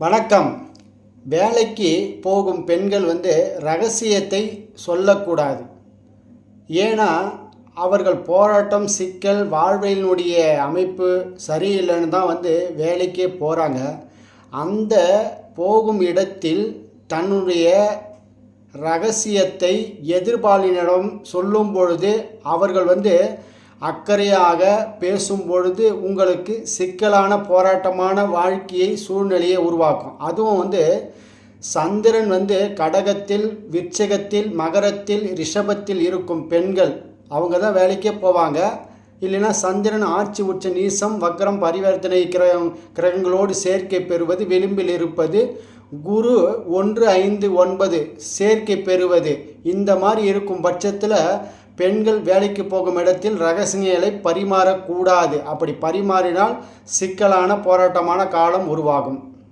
வணக்கம். வேலைக்கு போகும் பெண்கள் ரகசியத்தை சொல்லக்கூடாது. ஏன்னா அவர்கள் போராட்டம், சிக்கல், வாழ்வினுடைய அமைப்பு சரியில்லைன்னு தான் வேலைக்கே போகிறாங்க. அந்த போகும் இடத்தில் தன்னுடைய ரகசியத்தை எதிர்பாலினிடம் சொல்லும் பொழுது அவர்கள் அக்கறையாக பேசும் பொழுது உங்களுக்கு சிக்கலான போராட்டமான வாழ்க்கையை சூழ்நிலையை உருவாக்கும். அதுவும் சந்திரன் கடகத்தில், விருச்சிகத்தில், மகரத்தில், ரிஷபத்தில் இருக்கும் பெண்கள் அவங்க தான் வேலைக்கே போவாங்க. இல்லைன்னா சந்திரன் ஆட்சி உச்ச நீசம் வக்ரம் பரிவர்த்தனை கிரகங்களோடு சேர்க்கை பெறுவது, விளிம்பில் இருப்பது, குரு 1, 5, 9 சேர்க்கை பெறுவது, இந்த மாதிரி இருக்கும் பட்சத்தில் பெண்கள் வேலைக்கு போகும் இடத்தில் ரகசியங்களை பரிமாறக்கூடாது. அப்படி பரிமாறினால் சிக்கலான போராட்டமான காலம் உருவாகும்.